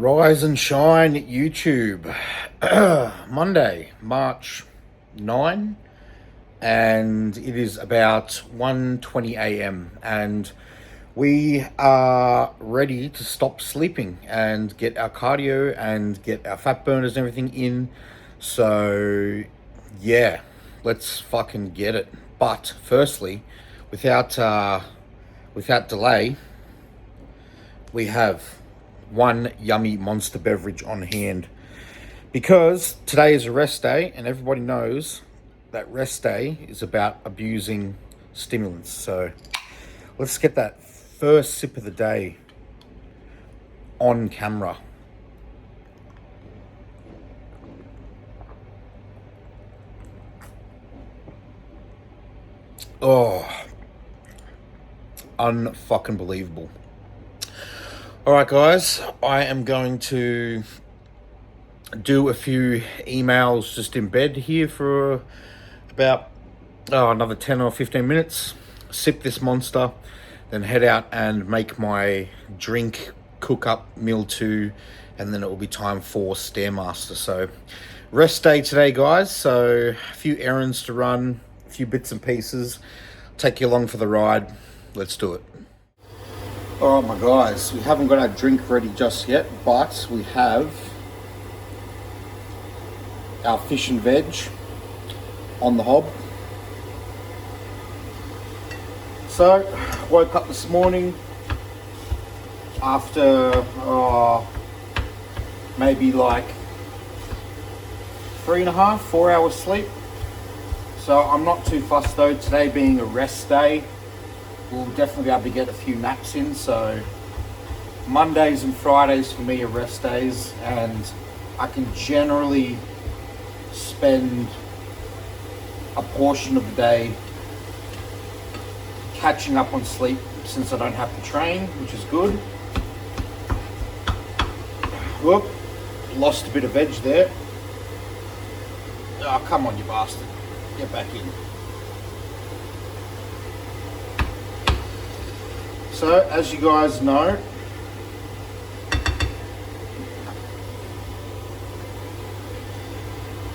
Rise and shine YouTube. Monday, March 9, and it is about 1:20 a.m. and we are ready to stop sleeping and get our cardio and get our fat burners and everything in. So yeah, let's fucking get it. But firstly, without delay, we have one yummy monster beverage on hand, because today is a rest day and everybody knows that rest day is about abusing stimulants. So let's get that first sip of the day on camera. Oh, unfucking believable. All right, guys, I am going to do a few emails just in bed here for about another 10 or 15 minutes, sip this monster, then head out and make my drink, cook up meal 2, and then it will be time for Stairmaster. So rest day today, guys, so a few errands to run, a few bits and pieces, take you along for the ride. Let's do it. All right, my guys, we haven't got our drink ready just yet, but we have our fish and veg on the hob. So, woke up this morning after maybe like 3.5, 4 hours sleep. So I'm not too fussed though, today being a rest day. We'll definitely be able to get a few naps in. So Mondays and Fridays for me are rest days, and I can generally spend a portion of the day catching up on sleep since I don't have to train, which is good. Whoop, lost a bit of veg there. Oh, come on, you bastard. Get back in. So, as you guys know,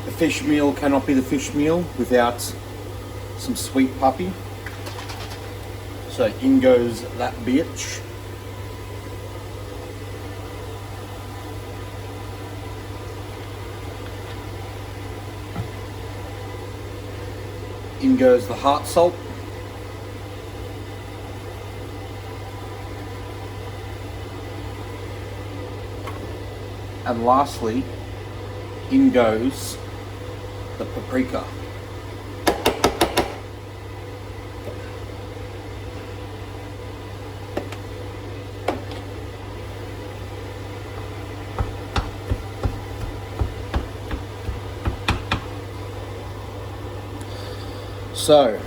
the fish meal cannot be the fish meal without some sweet puppy. So in goes that bitch. In goes the heart salt. And lastly, in goes the paprika. So,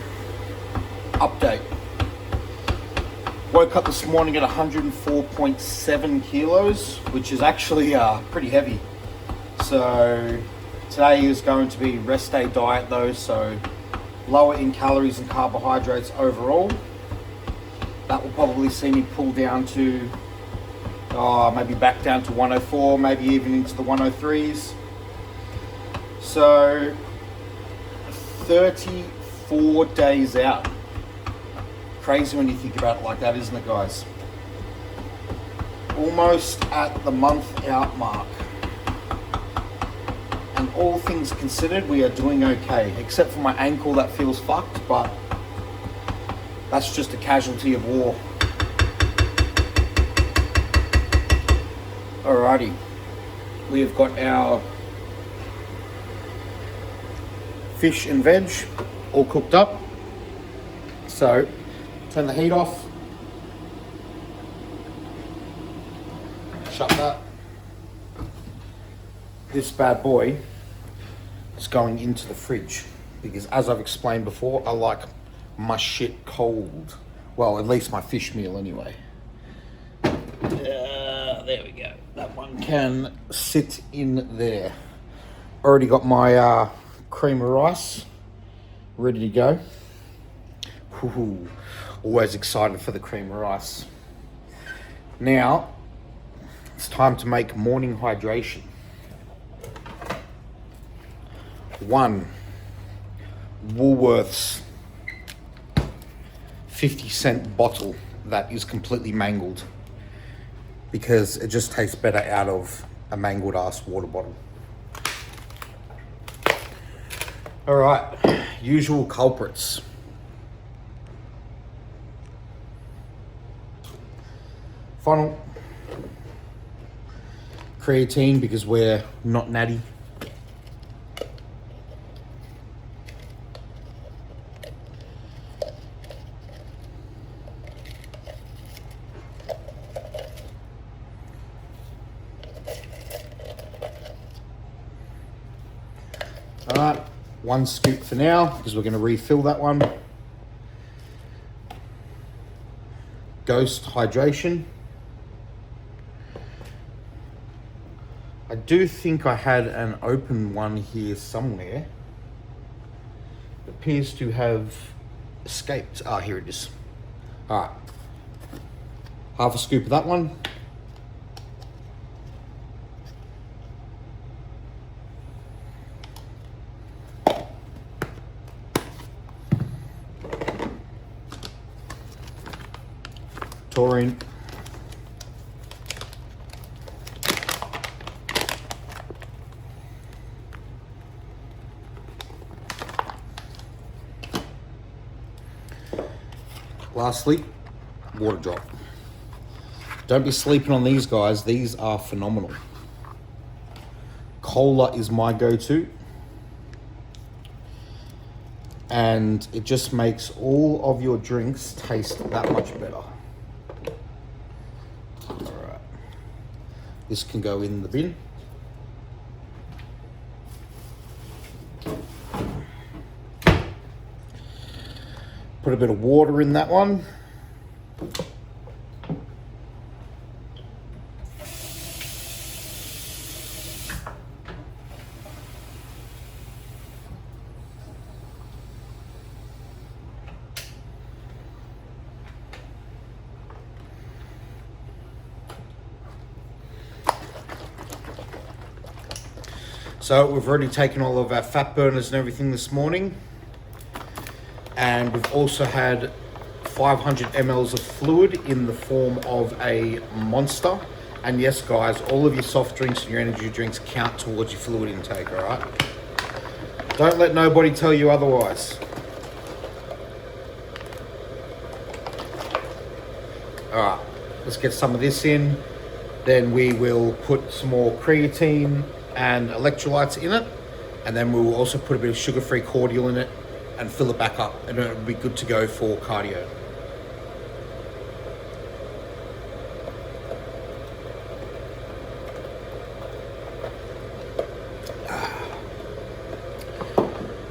update. Woke up this morning at 104.7 kilos, which is actually pretty heavy. So today is going to be rest day diet though, so lower in calories and carbohydrates overall. That will probably see me pull down to maybe back down to 104, maybe even into the 103s. So 34 days out. Crazy when you think about it like that, isn't it, guys? Almost at the month out mark. And all things considered, we are doing okay, except for my ankle that feels fucked, but that's just a casualty of war. Alrighty, we have got our fish and veg all cooked up. So turn the heat off. Shut that. This bad boy is going into the fridge because, as I've explained before, I like my shit cold. Well, at least my fish meal anyway. There we go. That one can sit in there. Already got my cream of rice ready to go. Ooh, always excited for the cream of rice. Now, It's time to make morning hydration. 1 Woolworths 50-cent bottle that is completely mangled, because it just tastes better out of a mangled ass water bottle. All right, usual culprits. Funnel. Creatine, because we're not natty. All right, 1 scoop for now, because we're going to refill that one. Ghost hydration. I do think I had an open one here somewhere. It appears to have escaped. Ah, here it is. All right, 1/2 scoop of that one. Taurine. Lastly, water drop. Don't be sleeping on these, guys. These are phenomenal. Cola is my go-to, and it just makes all of your drinks taste that much better. All right, this can go in the bin. Put a bit of water in that one. So we've already taken all of our fat burners and everything this morning. And we've also had 500 mLs of fluid in the form of a Monster. And yes, guys, all of your soft drinks and your energy drinks count towards your fluid intake, all right? Don't let nobody tell you otherwise. All right, let's get some of this in. Then we will put some more creatine and electrolytes in it. And then we will also put a bit of sugar-free cordial in it and fill it back up, and it'll be good to go for cardio.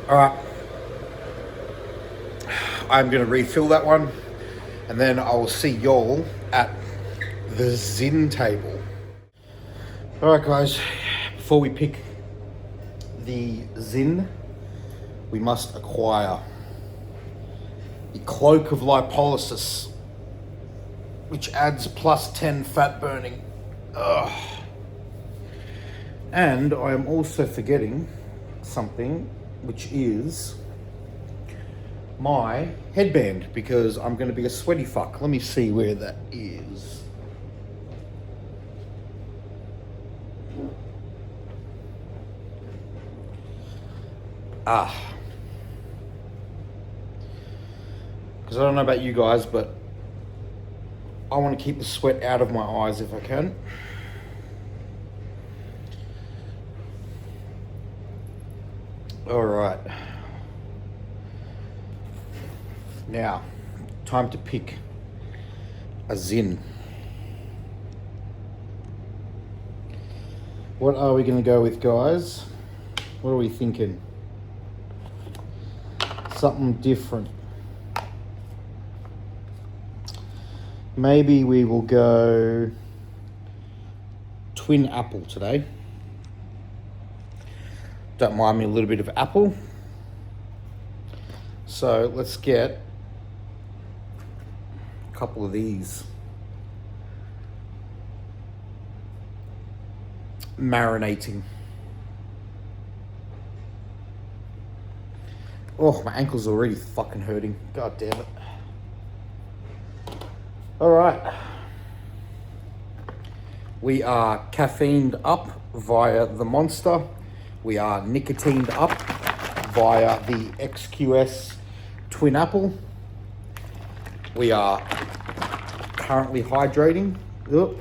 All right, I'm gonna refill that one, and then I will see y'all at the Zin table. All right, guys, before we pick the Zin, we must acquire the cloak of lipolysis, which adds +10 fat burning. Ugh. And I am also forgetting something, which is my headband, because I'm going to be a sweaty fuck. Let me see where that is. Because I don't know about you guys, but I want to keep the sweat out of my eyes if I can. All right. Now, time to pick a Zin. What are we going to go with, guys? What are we thinking? Something different. Maybe we will go twin apple today. Don't mind me a little bit of apple. So let's get a couple of these. marinating. Oh, my ankle's already fucking hurting. God damn it. All right. We are caffeined up via the Monster. We are nicotined up via the XQS Twin Apple. We are currently hydrating. Ugh.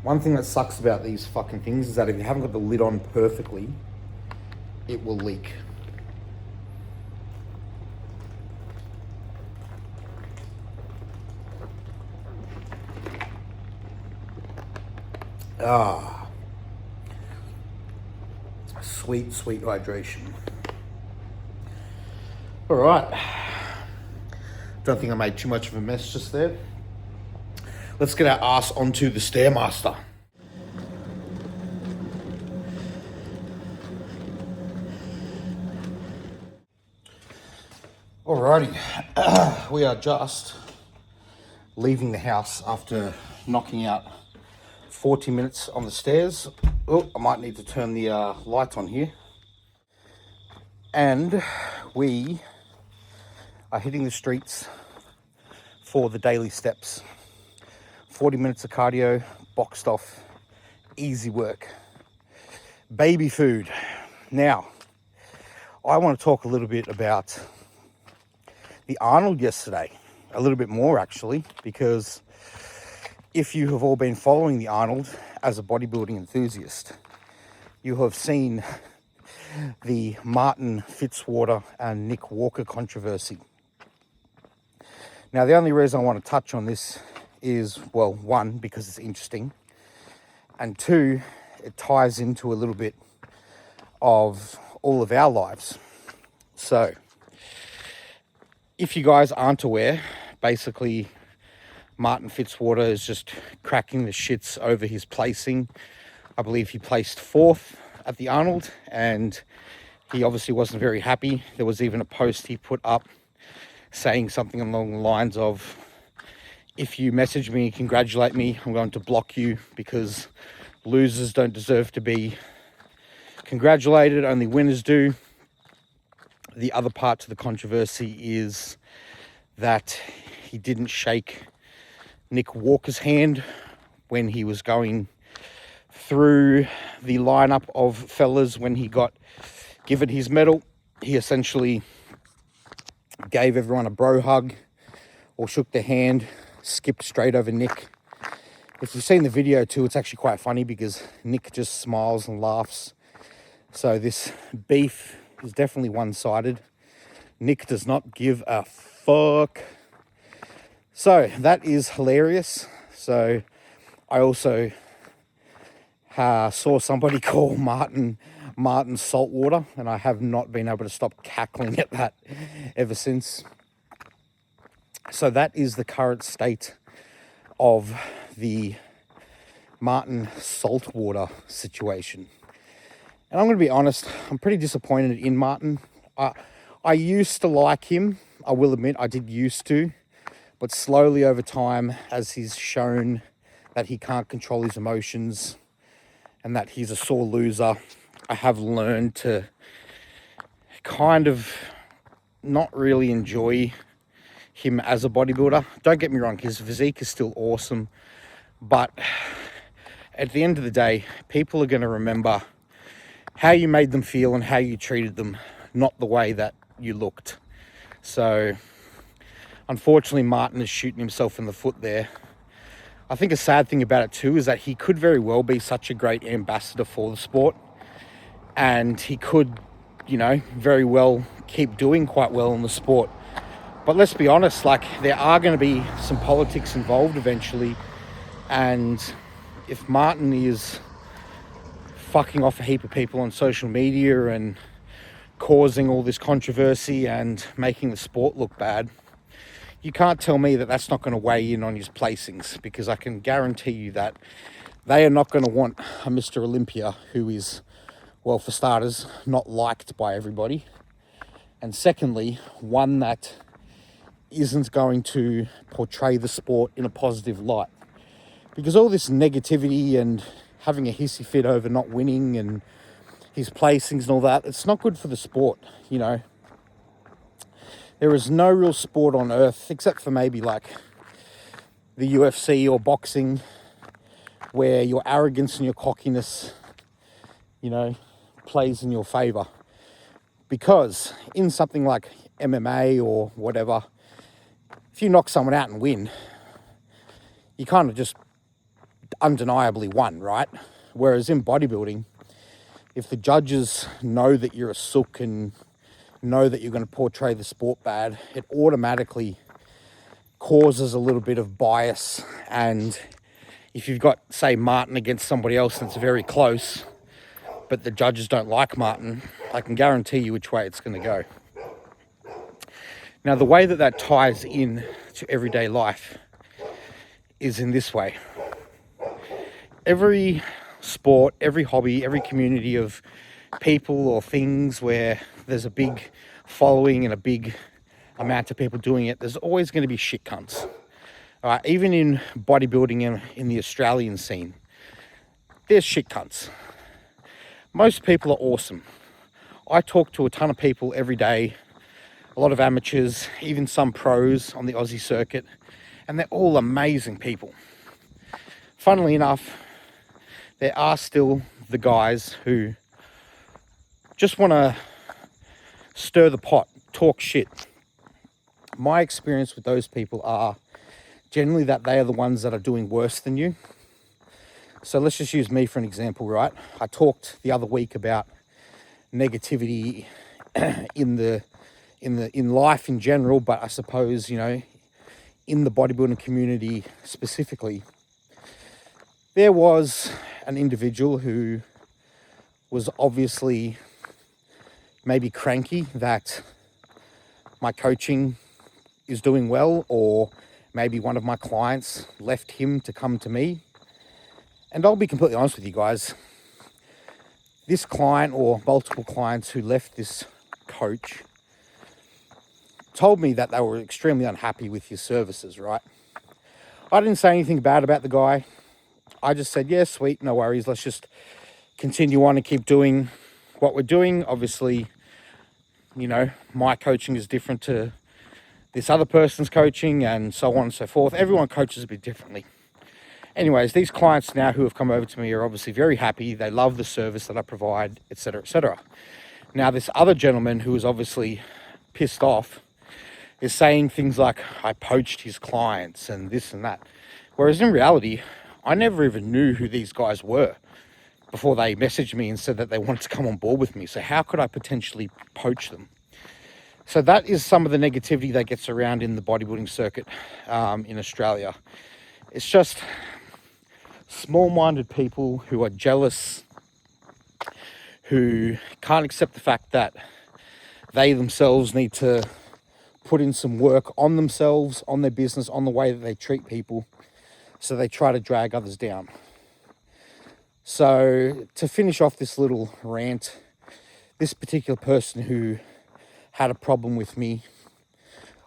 One thing that sucks about these fucking things is that if you haven't got the lid on perfectly, it will leak. Ah, sweet, sweet hydration. All right. Don't think I made too much of a mess just there. Let's get our ass onto the Stairmaster. Alrighty, we are just leaving the house after knocking out 40 minutes on the stairs. Oh, I might need to turn the light on here. And we are hitting the streets for the daily steps. 40 minutes of cardio, boxed off, easy work. Baby food. Now, I want to talk a little bit about the Arnold yesterday. A little bit more actually, because if you have all been following the Arnold as a bodybuilding enthusiast, you have seen the Martin Fitzwater and Nick Walker controversy. Now, the only reason I want to touch on this is, well, one, because it's interesting, and two, it ties into a little bit of all of our lives. So, if you guys aren't aware, basically, Martin Fitzwater is just cracking the shits over his placing. I believe he placed 4th at the Arnold, and he obviously wasn't very happy. There was even a post he put up saying something along the lines of, if you message me, congratulate me, I'm going to block you because losers don't deserve to be congratulated, only winners do. The other part to the controversy is that he didn't shake Nick Walker's hand when he was going through the lineup of fellas when he got given his medal. He essentially gave everyone a bro hug or shook their hand, skipped straight over Nick. If you've seen the video too, it's actually quite funny because Nick just smiles and laughs. So this beef is definitely one-sided. Nick does not give a fuck. So that is hilarious. So I also saw somebody call Martin Saltwater, and I have not been able to stop cackling at that ever since. So that is the current state of the Martin Saltwater situation. And I'm going to be honest, I'm pretty disappointed in Martin. I used to like him. I will admit I did used to. But slowly over time, as he's shown that he can't control his emotions and that he's a sore loser, I have learned to kind of not really enjoy him as a bodybuilder. Don't get me wrong, his physique is still awesome. But at the end of the day, people are going to remember how you made them feel and how you treated them, not the way that you looked. So unfortunately, Martin is shooting himself in the foot there. I think a sad thing about it too is that he could very well be such a great ambassador for the sport, and he could, you know, very well keep doing quite well in the sport. But let's be honest, like, there are going to be some politics involved eventually, and if Martin is fucking off a heap of people on social media and causing all this controversy and making the sport look bad, you can't tell me that that's not going to weigh in on his placings, because I can guarantee you that they are not going to want a Mr. Olympia who is, well, for starters, not liked by everybody. And secondly, one that isn't going to portray the sport in a positive light. Because all this negativity and having a hissy fit over not winning and his placings and all that. It's not good for the sport, you know. There is no real sport on earth, except for maybe like the UFC or boxing, where your arrogance and your cockiness, you know, plays in your favor. Because in something like MMA or whatever, if you knock someone out and win, you kind of just undeniably won, right? Whereas in bodybuilding, if the judges know that you're a sook and know that you're going to portray the sport bad, it automatically causes a little bit of bias. And if you've got, say, Martin against somebody else and it's very close, but the judges don't like Martin, I can guarantee you which way it's going to go. Now, the way that that ties in to everyday life is in this way. Every sport, every hobby, every community of people or things where there's a big following and a big amount of people doing it, there's always going to be shit cunts. All right, even in bodybuilding in the Australian scene, there's shit cunts. Most people are awesome. I talk to a ton of people every day, a lot of amateurs, even some pros on the Aussie circuit, and they're all amazing people. Funnily enough, there are still the guys who just want to stir the pot, talk shit. My experience with those people are generally that they are the ones that are doing worse than you. So let's just use me for an example, right? I talked the other week about negativity in life in general, but I suppose, you know, in the bodybuilding community specifically. There was an individual who was obviously maybe cranky that my coaching is doing well, or maybe one of my clients left him to come to me. And I'll be completely honest with you guys, this client or multiple clients who left this coach told me that they were extremely unhappy with his services, right? I didn't say anything bad about the guy. I just said, yeah, sweet, no worries. Let's just continue on and keep doing what we're doing. Obviously, you know, my coaching is different to this other person's coaching and so on and so forth. Everyone coaches a bit differently. Anyways, these clients now who have come over to me are obviously very happy. They love the service that I provide, etc., etc. Now, this other gentleman who is obviously pissed off is saying things like, I poached his clients and this and that. Whereas in reality, I never even knew who these guys were before they messaged me and said that they wanted to come on board with me. So how could I potentially poach them? So that is some of the negativity that gets around in the bodybuilding circuit in Australia. It's just small-minded people who are jealous, who can't accept the fact that they themselves need to put in some work on themselves, on their business, on the way that they treat people. So they try to drag others down. So to finish off this little rant, this particular person who had a problem with me,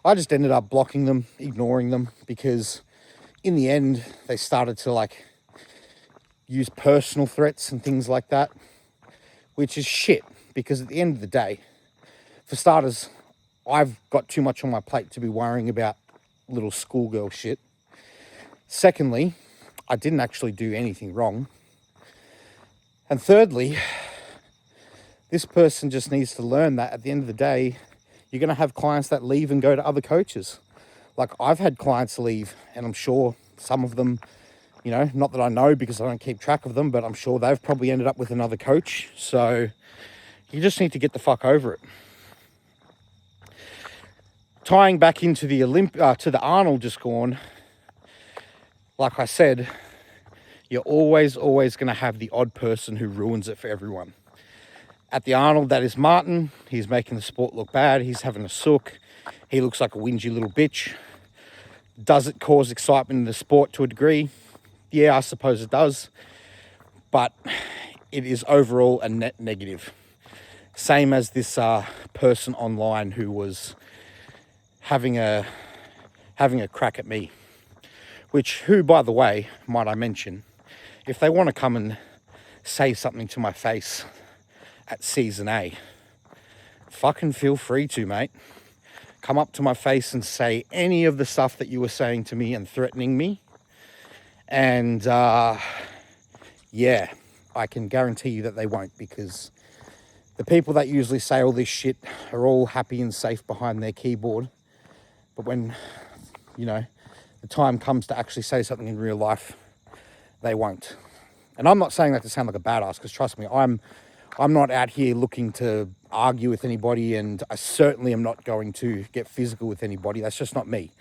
I just ended up blocking them, ignoring them, because in the end, they started to like use personal threats and things like that, which is shit, because at the end of the day, for starters, I've got too much on my plate to be worrying about little schoolgirl shit. Secondly, I didn't actually do anything wrong. And thirdly, this person just needs to learn that at the end of the day, you're going to have clients that leave and go to other coaches. Like I've had clients leave, and I'm sure some of them, you know, not that I know because I don't keep track of them, but I'm sure they've probably ended up with another coach. So you just need to get the fuck over it. Tying back into the to the Arnold just gone, like I said, you're always going to have the odd person who ruins it for everyone. At the Arnold, that is Martin. He's making the sport look bad. He's having a sook. He looks like a whingy little bitch. Does it cause excitement in the sport to a degree? Yeah, I suppose it does. But it is overall a net negative. Same as this person online who was having a crack at me. Who, by the way, might I mention, if they want to come and say something to my face at season A, fucking feel free to, mate. Come up to my face and say any of the stuff that you were saying to me and threatening me. And yeah, I can guarantee you that they won't, because the people that usually say all this shit are all happy and safe behind their keyboard. But when, you know, the time comes to actually say something in real life, they won't. And I'm not saying that to sound like a badass, because trust me, I'm not out here looking to argue with anybody, and I certainly am not going to get physical with anybody. That's just not me.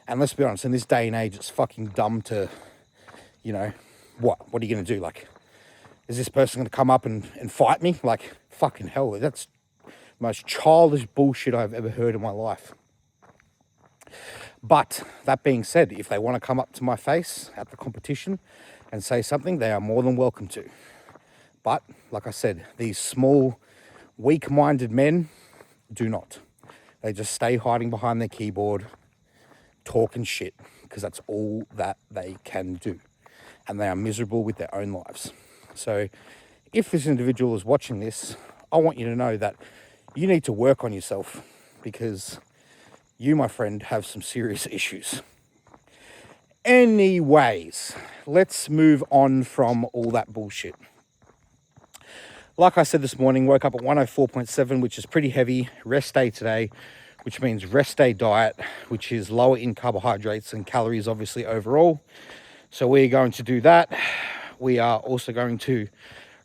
And let's be honest, in this day and age, it's fucking dumb to, you know, what are you going to do? Like, is this person going to come up and fight me? Like, fucking hell, that's the most childish bullshit I've ever heard in my life. But that being said, if they want to come up to my face at the competition and say something, they are more than welcome to. But like I said, these small, weak-minded men do not. They just stay hiding behind their keyboard, talking shit, because that's all that they can do. And they are miserable with their own lives. So if this individual is watching this, I want you to know that you need to work on yourself, because you, my friend, have some serious issues. Anyways, let's move on from all that bullshit. Like I said this morning, woke up at 104.7, which is pretty heavy. Rest day today, which means rest day diet, which is lower in carbohydrates and calories, obviously, overall. So we're going to do that. We are also going to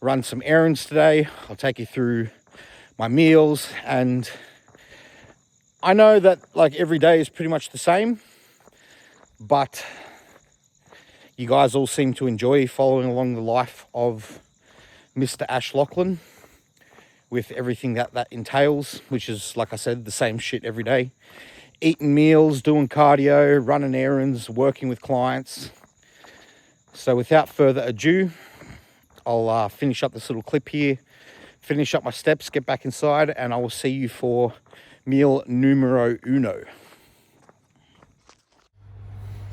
run some errands today. I'll take you through my meals, and I know that like every day is pretty much the same, but you guys all seem to enjoy following along the life of Mr. Ash Lachlan with everything that entails, which is, like I said, the same shit every day. Eating meals, doing cardio, running errands, working with clients. So without further ado, I'll finish up this little clip here, finish up my steps, get back inside, and I will see you for meal numero uno.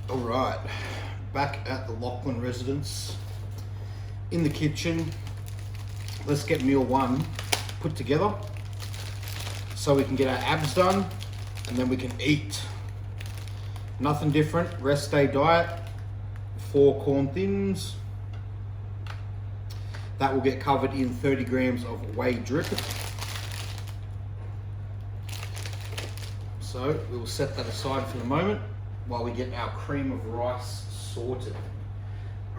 All right, back at the Lachlan residence, in the kitchen. Let's get meal one put together so we can get our abs done, and then we can eat. Nothing different, rest day diet, 4 corn thins. That will get covered in 30 grams of whey drip. So we will set that aside for the moment while we get our cream of rice sorted.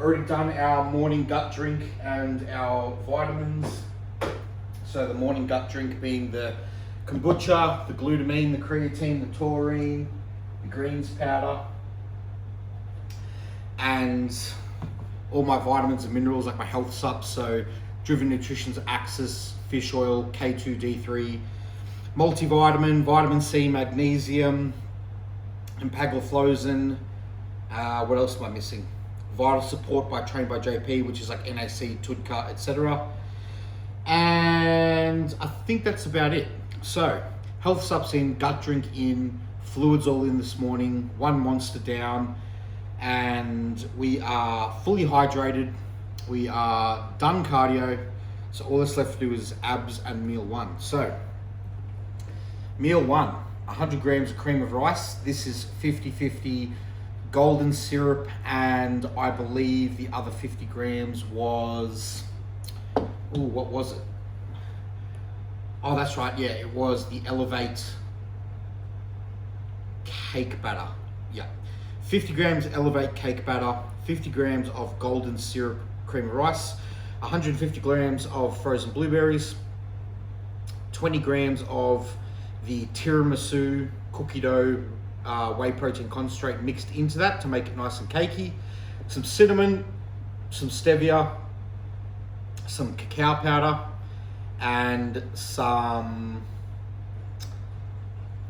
Already done our morning gut drink and our vitamins. So the morning gut drink being the kombucha, the glutamine, the creatine, the taurine, the greens powder, and all my vitamins and minerals like my health sups. So Driven Nutrition's Axis, fish oil, K2D3, multivitamin, vitamin C, magnesium, empagliflozin. What else am I missing? Vital Support by Trained by JP, which is like NAC, TUDCA, etc. And I think that's about it. So health subs in, gut drink in, fluids all in this morning, 1 monster down, and we are fully hydrated. We are done cardio. So all that's left to do is abs and meal one. So meal one, 100 grams of cream of rice. This is 50-50 golden syrup, and I believe the other 50 grams was, what was it? Oh, that's right, yeah, it was the Elevate cake batter. Yeah, 50 grams Elevate cake batter, 50 grams of golden syrup cream of rice, 150 grams of frozen blueberries, 20 grams of the tiramisu cookie dough whey protein concentrate mixed into that to make it nice and cakey, some cinnamon, some stevia, some cacao powder, and some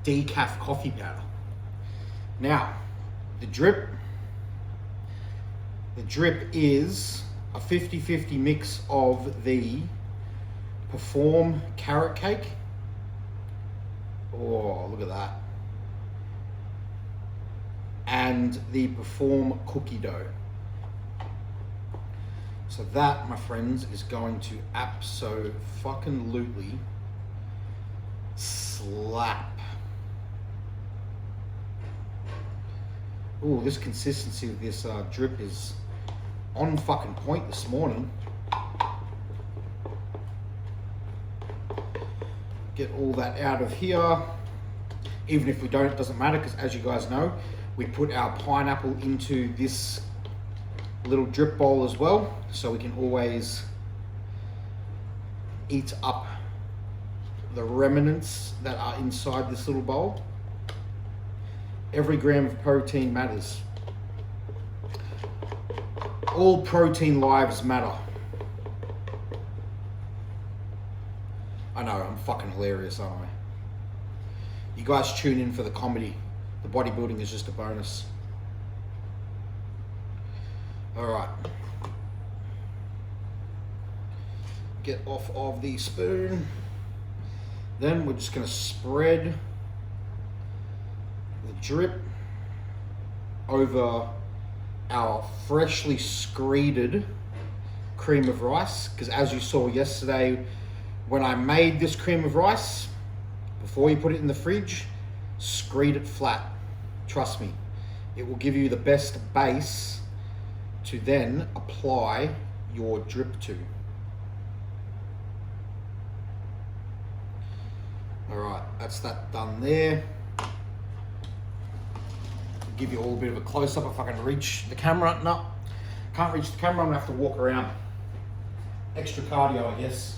decaf coffee powder. Now, the drip is a 50-50 mix of the Perform carrot cake. Oh, look at that. And the Perform cookie dough. So that, my friends, is going to abso-fucking-lutely slap. Ooh, this consistency of this drip is on fucking point this morning. Get all that out of here. Even if we don't, it doesn't matter, because as you guys know, we put our pineapple into this little drip bowl as well, so we can always eat up the remnants that are inside this little bowl. Every gram of protein matters. All protein lives matter. I know, I'm fucking hilarious, aren't I? You guys tune in for the comedy. The bodybuilding is just a bonus. Alright. Get off of the spoon. Then we're just going to spread the drip over our freshly screeded cream of rice. Because as you saw yesterday, when I made this cream of rice, before you put it in the fridge, screed it flat. Trust me, it will give you the best base to then apply your drip to. Alright, that's that done there. Give you all a bit of a close-up if I can reach the camera. No, can't reach the camera, I'm gonna have to walk around. Extra cardio, I guess.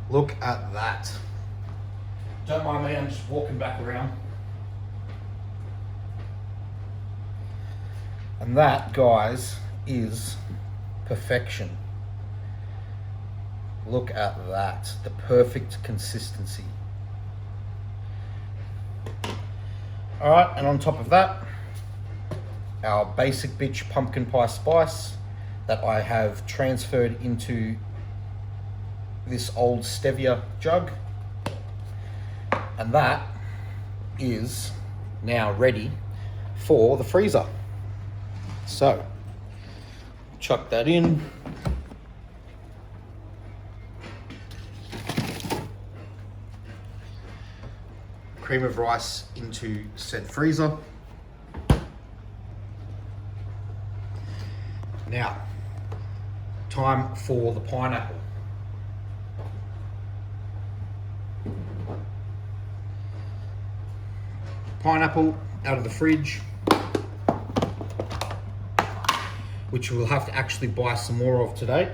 Look at that. Don't mind me, I'm just walking back around. And that, guys, is perfection. Look at that, the perfect consistency. All right, and on top of that, our basic bitch pumpkin pie spice that I have transferred into this old stevia jug. And that is now ready for the freezer. So, chuck that in. Cream of rice into said freezer. Now, time for the pineapple. Pineapple out of the fridge, which we'll have to actually buy some more of today.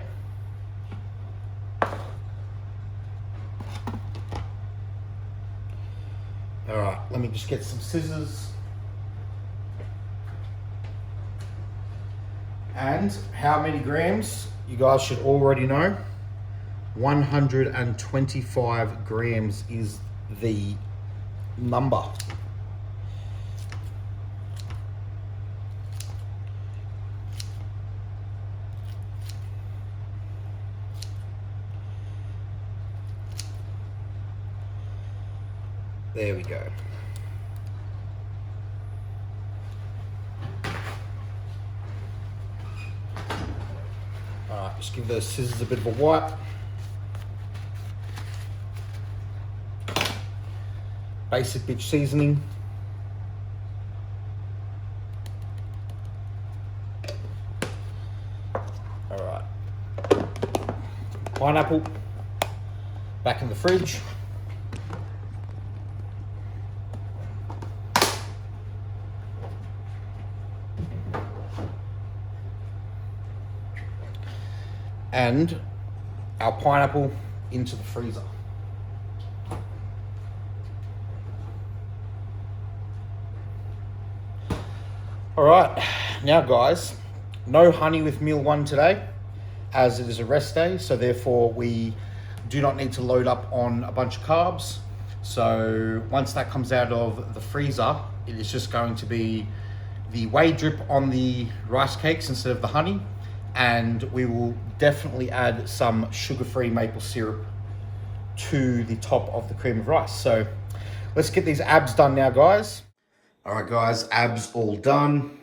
All right, let me just get some scissors. And how many grams? You guys should already know. 125 grams is the number. There we go. All right, just give those scissors a bit of a wipe. Basic bitch seasoning. All right. Pineapple back in the fridge. And our pineapple into the freezer. All right, now guys, no honey with meal one today, as it is a rest day, so therefore we do not need to load up on a bunch of carbs. So once that comes out of the freezer, it is just going to be the whey drip on the rice cakes instead of the honey. And we will definitely add some sugar-free maple syrup to the top of the cream of rice. So let's get these abs done now, guys. All right, guys, abs all done.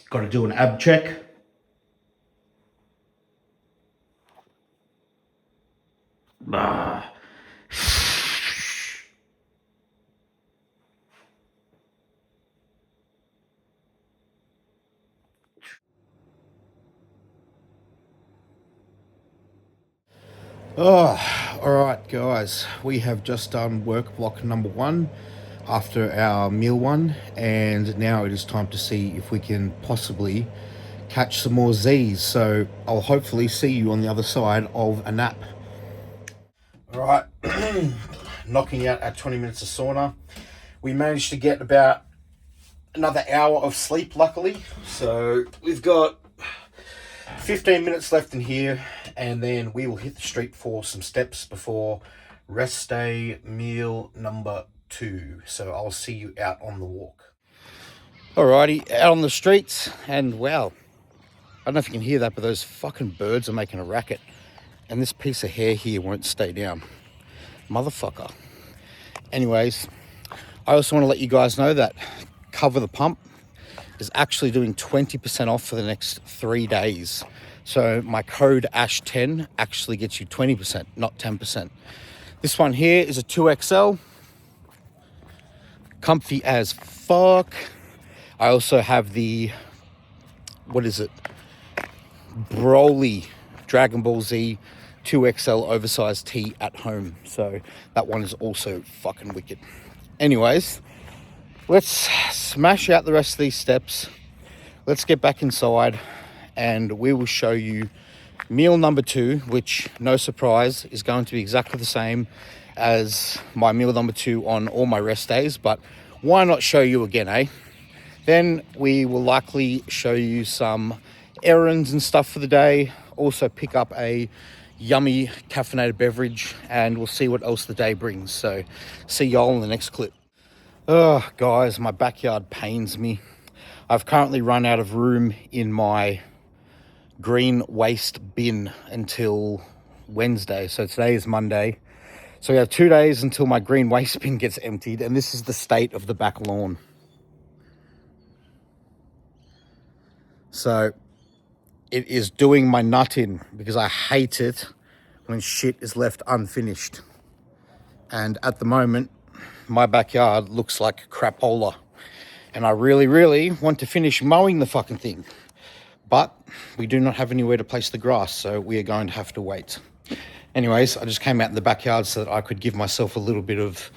Got to do an ab check. Ah. Oh, all right, guys. We have just done work block number 1 after our meal one, and now it is time to see if we can possibly catch some more Z's. So I'll hopefully see you on the other side of a nap. All right, knocking out our 20 minutes of sauna. We managed to get about another hour of sleep, luckily. So we've got 15 minutes left in here, and then we will hit the street for some steps before rest day meal number 2. So I'll see you out on the walk. Alrighty, out on the streets, and wow, I don't know if you can hear that, but those fucking birds are making a racket. And this piece of hair here won't stay down. Motherfucker. Anyways, I also want to let you guys know that Cover the Pump is actually doing 20% off for the next 3 days. So my code ASH10 actually gets you 20%, not 10%. This one here is a 2XL. Comfy as fuck. I also have the, what is it? Broly Dragon Ball Z 2XL oversized tee at home. So that one is also fucking wicked. Anyways, let's smash out the rest of these steps. Let's get back inside and we will show you meal number 2, which, no surprise, is going to be exactly the same as my meal number 2 on all my rest days. But why not show you again, eh? Then we will likely show you some errands and stuff for the day. Also pick up a yummy caffeinated beverage, and we'll see what else the day brings. So see y'all in the next clip. Oh, guys, my backyard pains me. I've currently run out of room in my green waste bin until Wednesday. So today is Monday. So we have 2 days until my green waste bin gets emptied, and this is the state of the back lawn. So it is doing my nut in, because I hate it when shit is left unfinished. And at the moment, my backyard looks like crapola. And I really, really want to finish mowing the fucking thing. But we do not have anywhere to place the grass, so we are going to have to wait. Anyways, I just came out in the backyard so that I could give myself a little bit of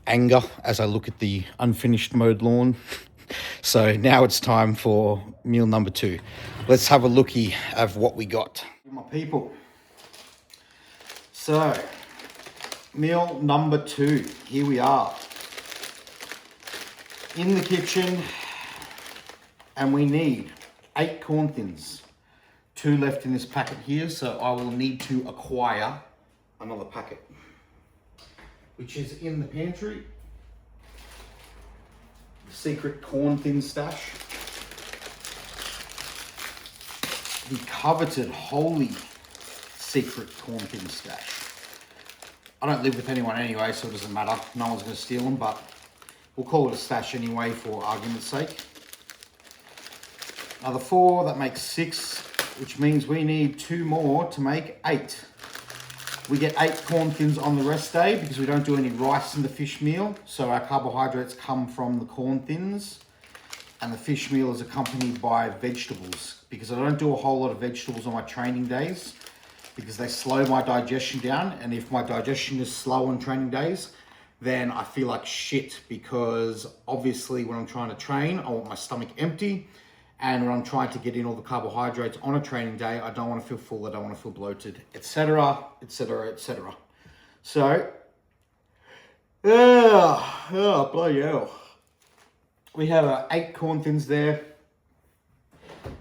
anger as I look at the unfinished mowed lawn. So now it's time for meal number 2. Let's have a lookie of what we got. My people. So, meal number 2. Here we are. In the kitchen. And we need 8 corn thins. 2 left in this packet here, so I will need to acquire another packet, which is in the pantry. Secret corn thin stash. The coveted holy secret corn thin stash. I don't live with anyone anyway, so it doesn't matter. No one's going to steal them, but we'll call it a stash anyway for argument's sake. Another 4, that makes 6, which means we need 2 more to make 8. We get 8 corn thins on the rest day because we don't do any rice in the fish meal. So our carbohydrates come from the corn thins, and the fish meal is accompanied by vegetables, because I don't do a whole lot of vegetables on my training days because they slow my digestion down. And if my digestion is slow on training days, then I feel like shit, because obviously when I'm trying to train, I want my stomach empty. And when I'm trying to get in all the carbohydrates on a training day, I don't want to feel full, I don't want to feel bloated, etc., etc., etc. So, bloody hell. We have 8 corn thins there.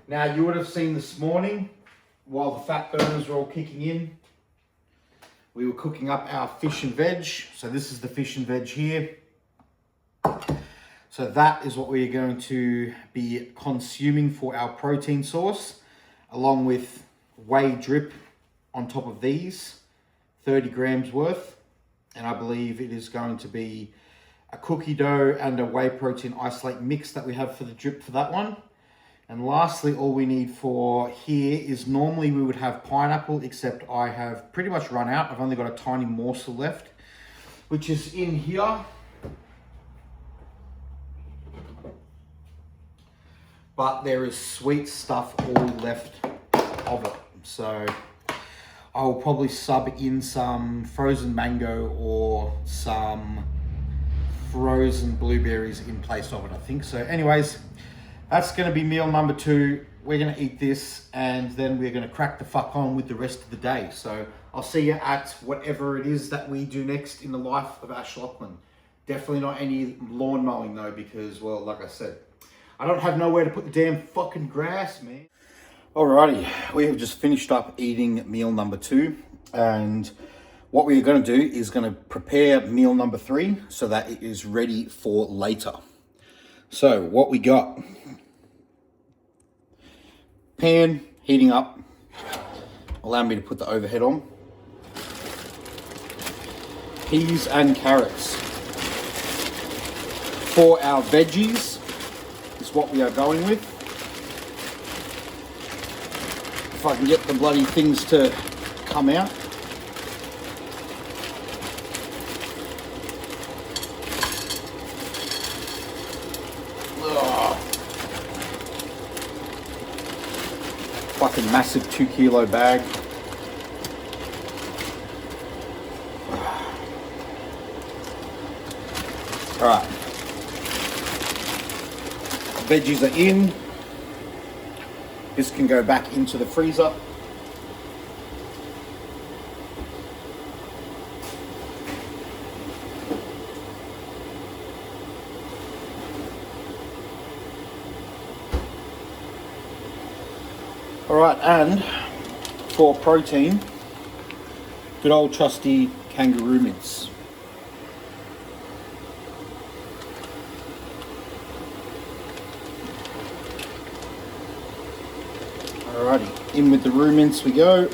Now, you would have seen this morning, while the fat burners were all kicking in, we were cooking up our fish and veg. So this is the fish and veg here. So that is what we are going to be consuming for our protein source, along with whey drip on top of these, 30 grams worth. and I believe it is going to be a cookie dough and a whey protein isolate mix that we have for the drip for that one. And lastly, all we need for here is, normally we would have pineapple, except I have pretty much run out. I've only got a tiny morsel left, which is in here. But there is sweet stuff all left of it. So I'll probably sub in some frozen mango or some frozen blueberries in place of it, I think. So anyways, that's going to be meal number 2. We're going to eat this and then we're going to crack the fuck on with the rest of the day. So I'll see you at whatever it is that we do next in the life of Ash Lachlan. Definitely not any lawn mowing though, because, well, like I said, I don't have nowhere to put the damn fucking grass, man. Alrighty, we have just finished up eating meal number 2, and what we're going to do is going to prepare meal number 3 so that it is ready for later. So what we got: pan heating up. Allow me to put the overhead on. Peas and carrots. For our veggies is what we are going with. If I can get the bloody things to come out. Ugh. Fucking massive 2 kilo bag. All right. Veggies are in. This can go back into the freezer. All right, and for protein, good old trusty kangaroo mince. Alrighty, in with the roux mince we go.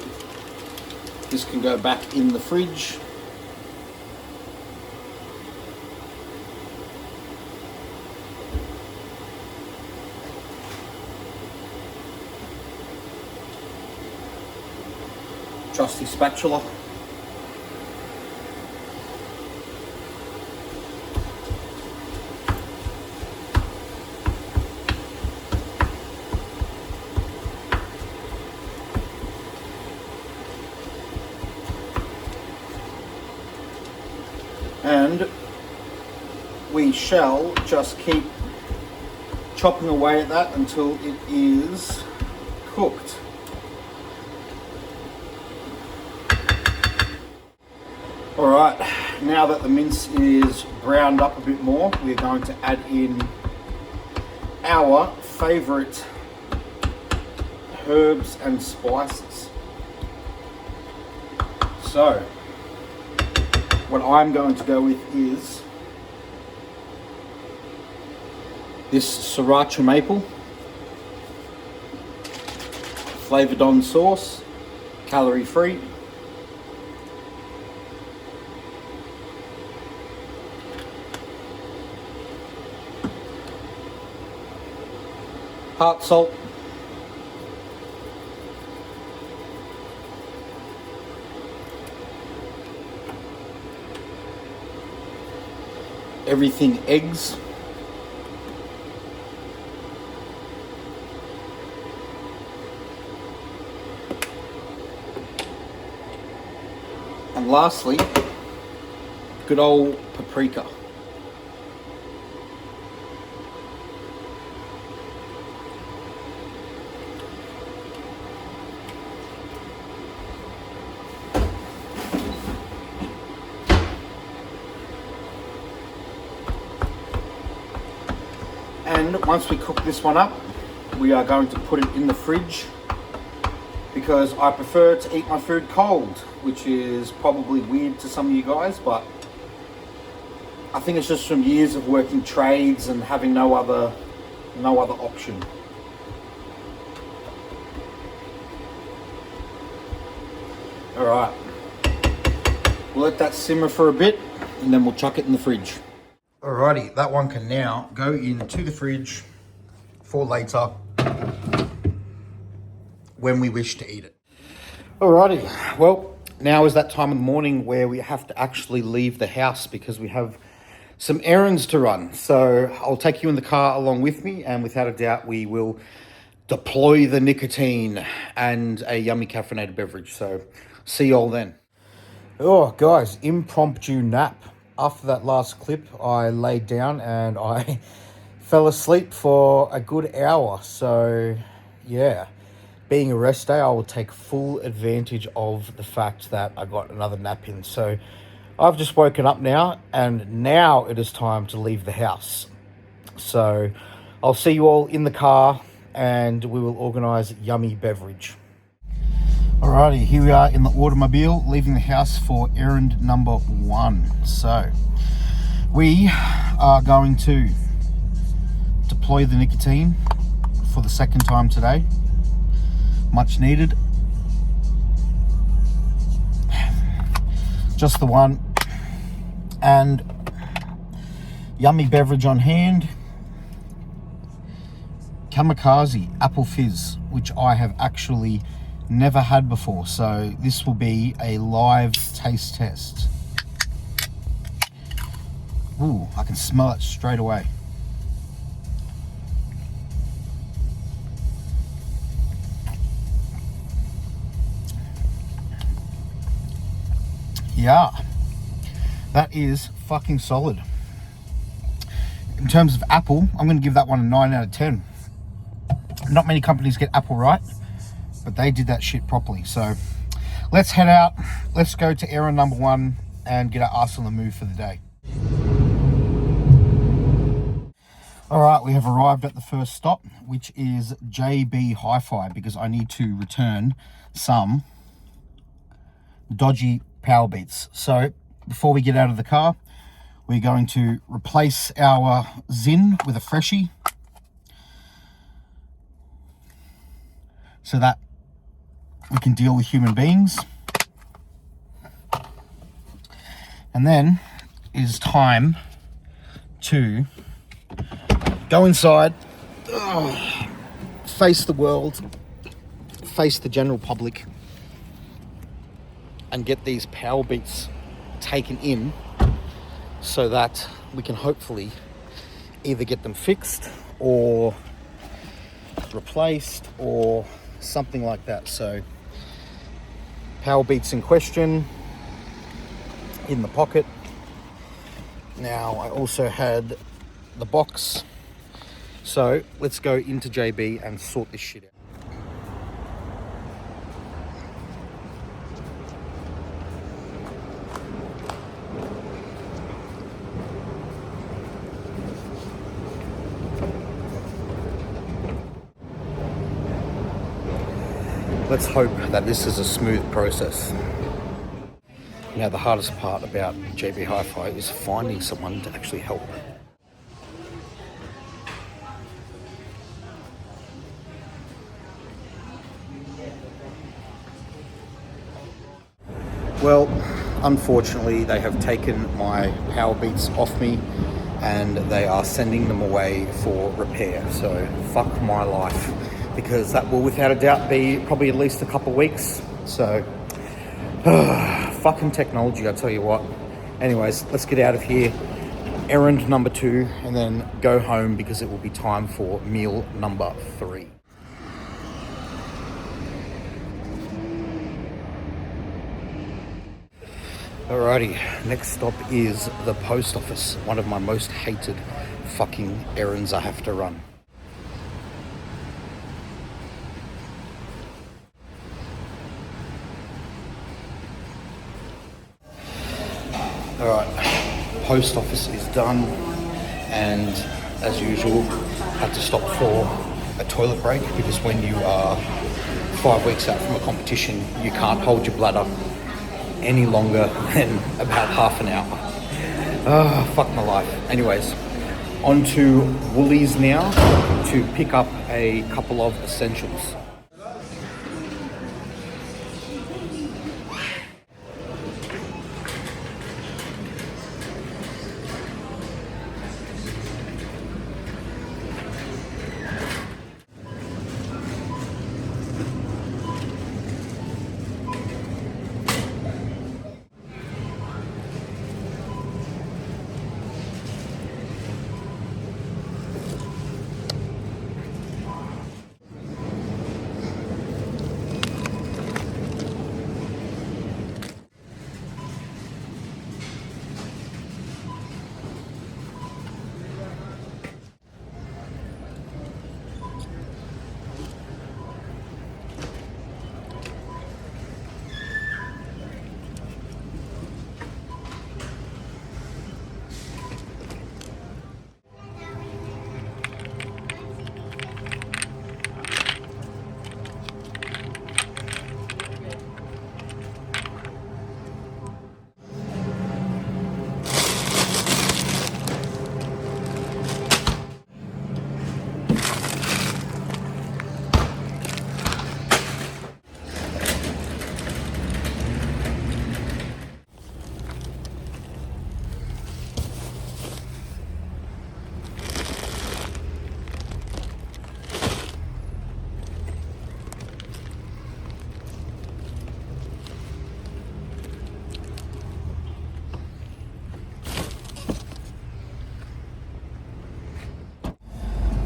This can go back in the fridge. Trusty spatula. And we shall just keep chopping away at that until it is cooked. Alright, now that the mince is browned up a bit more, we're going to add in our favourite herbs and spices. So, what I'm going to go with is this sriracha maple, flavored on sauce, calorie free. Heart salt. Everything eggs. And lastly, good old paprika. And once we cook this one up, we are going to put it in the fridge because I prefer to eat my food cold, which is probably weird to some of you guys, but I think it's just from years of working trades and having no other option. All right, We'll let that simmer for a bit and then we'll chuck it in the fridge. Alrighty, that one can now go into the fridge for later when we wish to eat it. Alrighty, well, now is that time of the morning where we have to actually leave the house because we have some errands to run. So I'll take you in the car along with me, and without a doubt we will deploy the nicotine and a yummy caffeinated beverage. So see you all then. Oh guys, impromptu nap. After that last clip, I laid down and I fell asleep for a good hour. So yeah, being a rest day, I will take full advantage of the fact that I got another nap in. So I've just woken up now, and now it is time to leave the house. So I'll see you all in the car and we will organise yummy beverage. Alrighty, here we are in the automobile, leaving the house for errand number 1. So we are going to deploy the nicotine for the second time today. Much needed. Just the one. And yummy beverage on hand. Kamikaze Apple Fizz, which I have actually never had before, so this will be a live taste test. Ooh, I can smell it straight away. Yeah, that is fucking solid. In terms of Apple, I'm going to give that one a 9 out of 10. Not many companies get Apple right, but they did that shit properly. So let's head out. Let's go to errand number 1 and get our ass on the move for the day. All right, we have arrived at the first stop, which is JB Hi-Fi, because I need to return some dodgy Power Beats. So before we get out of the car, we're going to replace our Zyn with a freshie, so that we can deal with human beings. And then it is time to go inside, face the world, face the general public, and get these Power Beats taken in so that we can hopefully either get them fixed or replaced or something like that. So Power Beats in question, in the pocket. Now I also had the box, so let's go into JB and sort this shit out. Let's hope that this is a smooth process. Now, the hardest part about JB Hi-Fi is finding someone to actually help. Well, unfortunately, they have taken my Power Beats off me and they are sending them away for repair. So fuck my life, because that will without a doubt be probably at least a couple of weeks. So fucking technology, I tell you what. Anyways, let's get out of here. Errand number 2, and then go home because it will be time for meal number 3. Alrighty, next stop is the post office. One of my most hated fucking errands I have to run. Alright, post office is done, and as usual, had to stop for a toilet break because when you are 5 weeks out from a competition, you can't hold your bladder any longer than about half an hour. Fuck my life. Anyways, on to Woolies now to pick up a couple of essentials.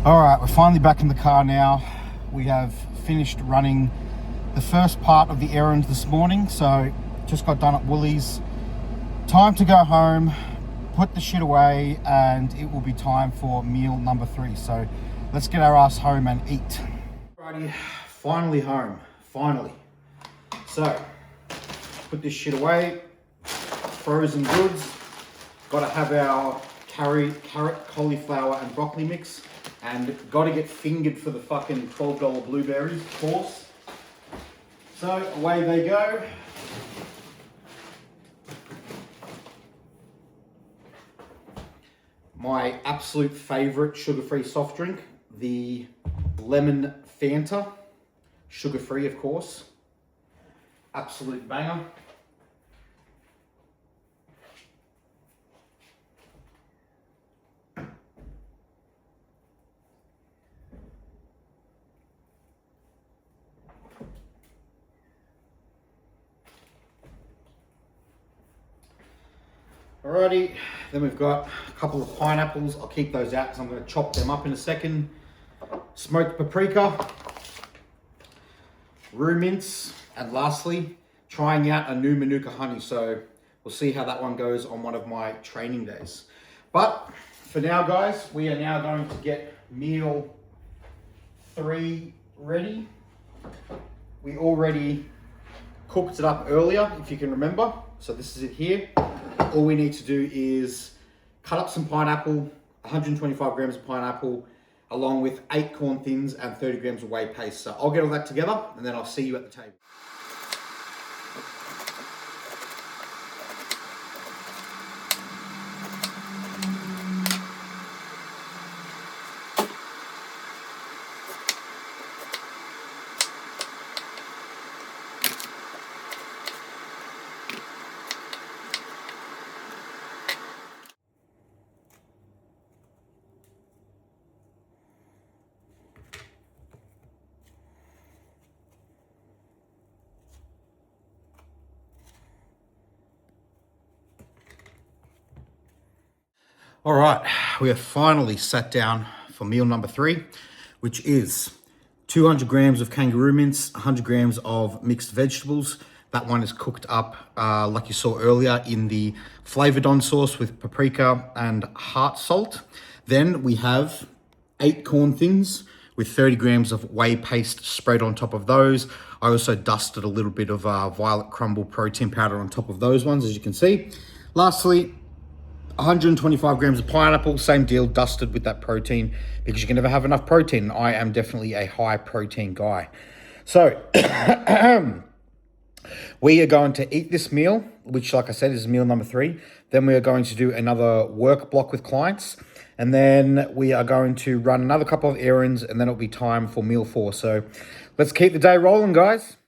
All right, we're finally back in the car now. We have finished running the first part of the errand this morning, so just got done at Woolies. Time to go home, put the shit away, and it will be time for meal number 3. So let's get our ass home and eat. Alrighty, finally home, finally. So, put this shit away, frozen goods. Gotta have our carrot, cauliflower, and broccoli mix. And gotta get fingered for the fucking $12 blueberries, of course. So, away they go. My absolute favorite sugar-free soft drink, the lemon Fanta, sugar-free of course. Absolute banger. Alrighty, then we've got a couple of pineapples. I'll keep those out because I'm going to chop them up in a second. Smoked paprika, roux mince, and lastly, trying out a new Manuka honey. So we'll see how that one goes on one of my training days. But for now, guys, we are now going to get meal 3 ready. We already cooked it up earlier, if you can remember. So this is it here. All we need to do is cut up some pineapple, 125 grams of pineapple, along with 8 corn thins and 30 grams of whey paste. So I'll get all that together and then I'll see you at the table. All right, we have finally sat down for meal number 3, which is 200 grams of kangaroo mince, 100 grams of mixed vegetables. That one is cooked up like you saw earlier in the flavordon sauce with paprika and heart salt. Then we have 8 corn thins with 30 grams of whey paste spread on top of those. I also dusted a little bit of violet crumble protein powder on top of those ones, as you can see. Lastly, 125 grams of pineapple, same deal, dusted with that protein because you can never have enough protein. I am definitely a high protein guy. So we are going to eat this meal, which like I said is meal number 3. Then we are going to do another work block with clients. And then we are going to run another couple of errands and then it'll be time for meal 4. So let's keep the day rolling, guys.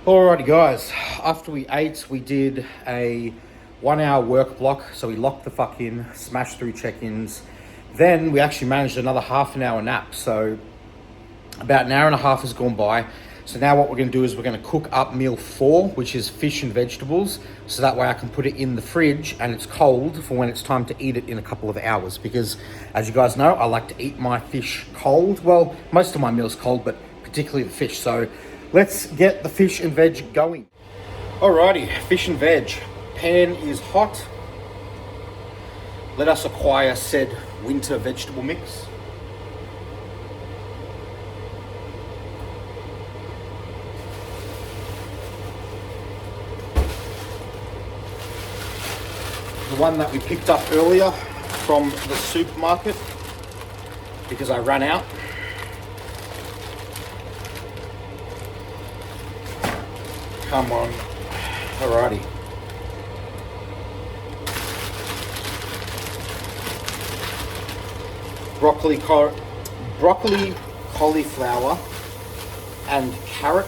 Alrighty, guys. After we ate, we did a 1-hour work block. So we locked the fuck in, smashed through check-ins. Then we actually managed another half an hour nap. So about an hour and a half has gone by. So now what we're going to do is we're going to cook up meal 4, which is fish and vegetables. So that way I can put it in the fridge and it's cold for when it's time to eat it in a couple of hours. Because as you guys know, I like to eat my fish cold. Well, most of my meals cold, but particularly the fish. So let's get the fish and veg going. Alrighty, fish and veg. Pan is hot. Let us acquire said winter vegetable mix. The one that we picked up earlier from the supermarket because I ran out. Come on. Alrighty. Broccoli, cauliflower, and carrot.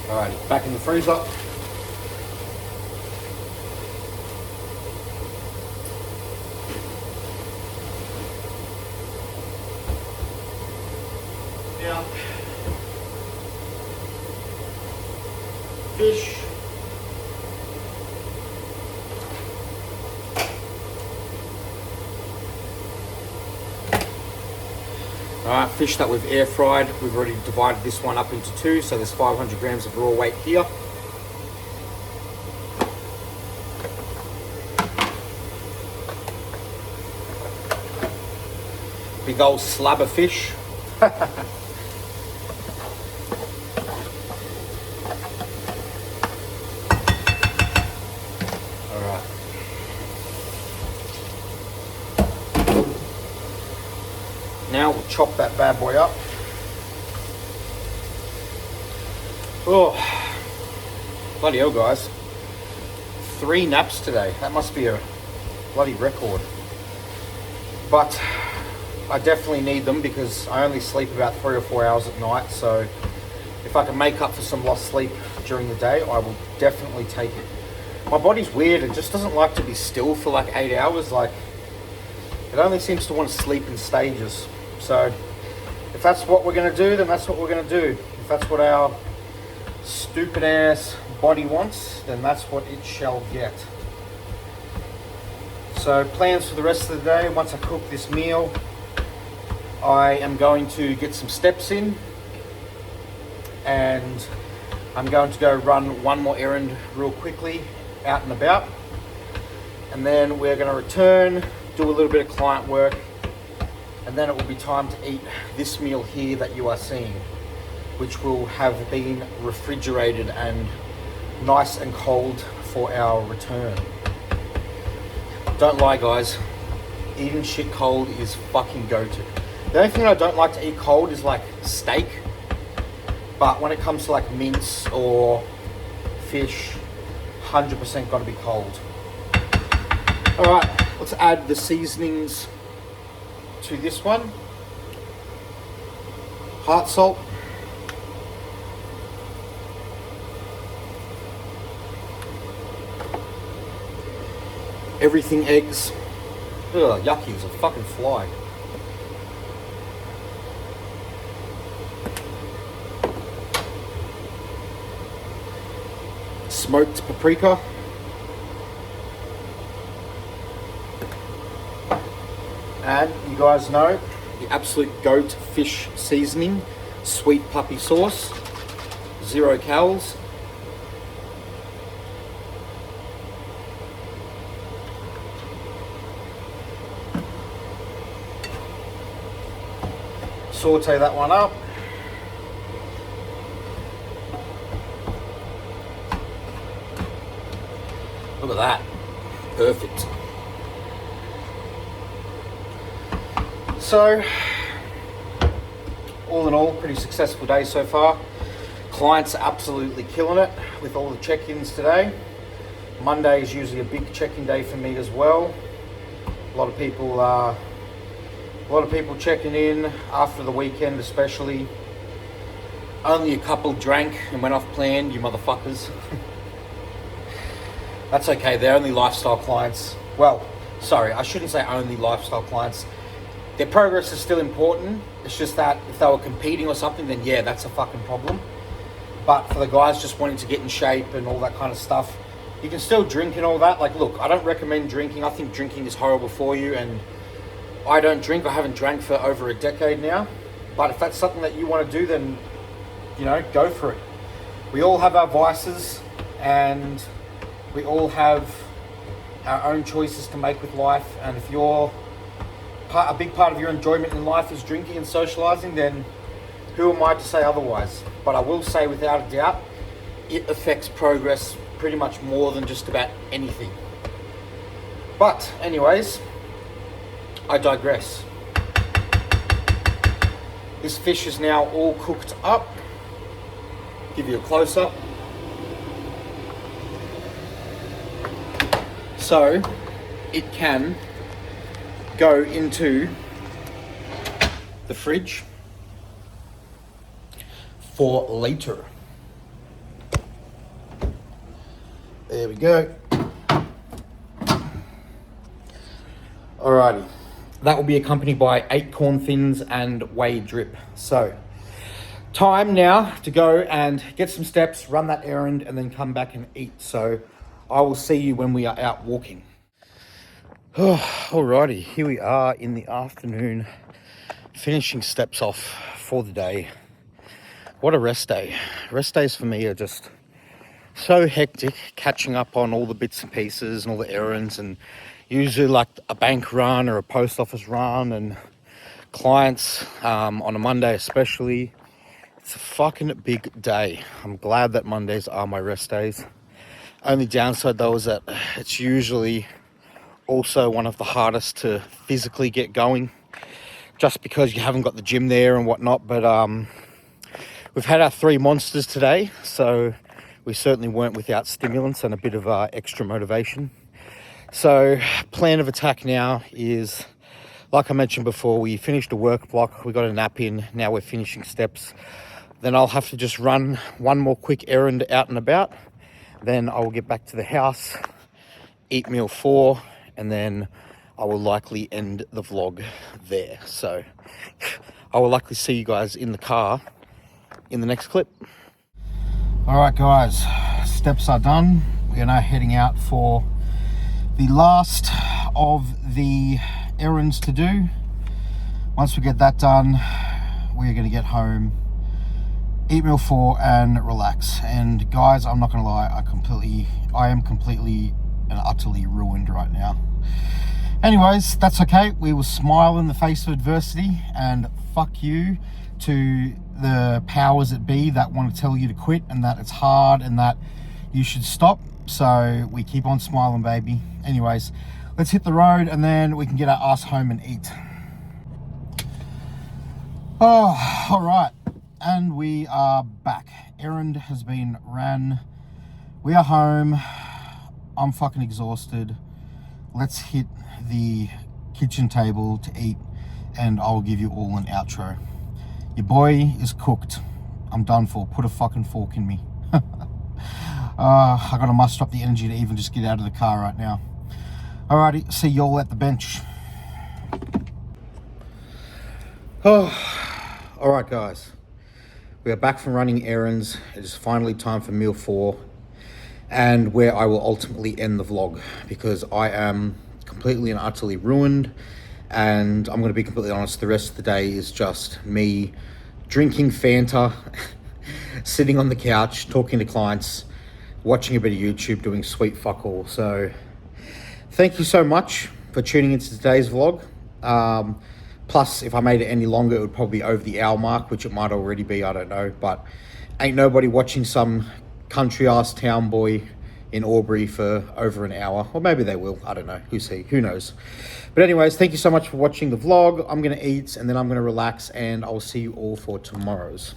Alrighty, back in the freezer. Now, our fish. Alright, fish that we've air fried, we've already divided this one up into two, so there's 500 grams of raw weight here. Big old slab of fish. Alright. Now we'll chop that bad boy up. Oh, bloody hell, guys. 3 naps today. That must be a bloody record. But I definitely need them because I only sleep about 3 or 4 hours at night. So if I can make up for some lost sleep during the day, I will definitely take it. My body's weird. It just doesn't like to be still for like 8 hours. Like, it only seems to want to sleep in stages. So if that's what we're going to do, then that's what we're going to do. If that's what our stupid ass body wants, then that's what it shall get. So plans for the rest of the day: once I cook this meal, I am going to get some steps in, and I'm going to go run one more errand real quickly out and about, and then we're going to return, do a little bit of client work, and then it will be time to eat this meal here that you are seeing, which will have been refrigerated and nice and cold for our return. Don't lie, guys, eating shit cold is fucking go-to. The only thing I don't like to eat cold is like steak, but when it comes to like mince or fish, 100% got to be cold. All right, let's add the seasonings to this one. Heart salt, everything eggs. Ugh, yucky, it's a fucking fly. Smoked paprika. And you guys know the absolute goat fish seasoning, sweet puppy sauce, 0 calories. Saute that one up. Look at that, perfect. So, all in all, pretty successful day so far. Clients are absolutely killing it with all the check-ins today. Monday is usually a big check-in day for me as well. A lot of people checking in after the weekend, especially. Only a couple drank and went off plan, you motherfuckers. That's okay, they're only lifestyle clients. Well, sorry, I shouldn't say only lifestyle clients. Their progress is still important. It's just that if they were competing or something, then yeah, that's a fucking problem. But for the guys just wanting to get in shape and all that kind of stuff, you can still drink and all that. Like, look, I don't recommend drinking. I think drinking is horrible for you, and I don't drink. I haven't drank for over a decade now. But if that's something that you want to do, then, you know, go for it. We all have our vices, and we all have our own choices to make with life. And if a big part of your enjoyment in life is drinking and socializing, then who am I to say otherwise? But I will say without a doubt, it affects progress pretty much more than just about anything. But anyways, I digress. This fish is now all cooked up. Give you a close-up. So it can go into the fridge for later. There we go. Alrighty. That will be accompanied by 8 corn thins and whey drip. So time now to go and get some steps, run that errand, and then come back and eat. So I will see you when we are out walking. Alrighty, here we are in the afternoon, finishing steps off for the day. What a rest day. Rest days for me are just so hectic, catching up on all the bits and pieces and all the errands, and usually like a bank run or a post office run and clients on a Monday especially. It's a fucking big day. I'm glad that Mondays are my rest days. Only downside though is that it's usually also one of the hardest to physically get going, just because you haven't got the gym there and whatnot. But we've had our 3 monsters today, so we certainly weren't without stimulants and a bit of extra motivation. So plan of attack now is, like I mentioned before, we finished a work block, we got a nap in, now we're finishing steps. Then I'll have to just run one more quick errand out and about. Then I will get back to the house, eat meal 4, and then I will likely end the vlog there. So I will likely see you guys in the car in the next clip. All right, guys, steps are done. We are now heading out for the last of the errands to do. Once we get that done, we're going to get home, eat meal 4, and relax. And guys, I'm not going to lie, I am completely and utterly ruined right now. Anyways, that's okay. We will smile in the face of adversity, and fuck you to the powers that be that want to tell you to quit and that it's hard and that you should stop. So we keep on smiling, baby. Anyways, let's hit the road and then we can get our ass home and eat. Oh, all right. And we are back. Errand has been ran. We are home. I'm fucking exhausted. Let's hit the kitchen table to eat, and I'll give you all an outro. Your boy is cooked. I'm done for. Put a fucking fork in me. I gotta muster up the energy to even just get out of the car right now. Alrighty, see y'all at the bench. Oh, alright guys. We are back from running errands. It is finally time for meal 4, and where I will ultimately end the vlog, because I am completely and utterly ruined. And I'm going to be completely honest, the rest of the day is just me drinking Fanta, sitting on the couch, talking to clients, watching a bit of YouTube, doing sweet fuck all. So thank you so much for tuning into today's vlog. Plus, if I made it any longer, it would probably be over the hour mark, which it might already be, I don't know. But ain't nobody watching some country-ass town boy in Albury for over an hour. Or maybe they will, I don't know. Who knows? But anyways, thank you so much for watching the vlog. I'm going to eat, and then I'm going to relax, and I'll see you all for tomorrow's.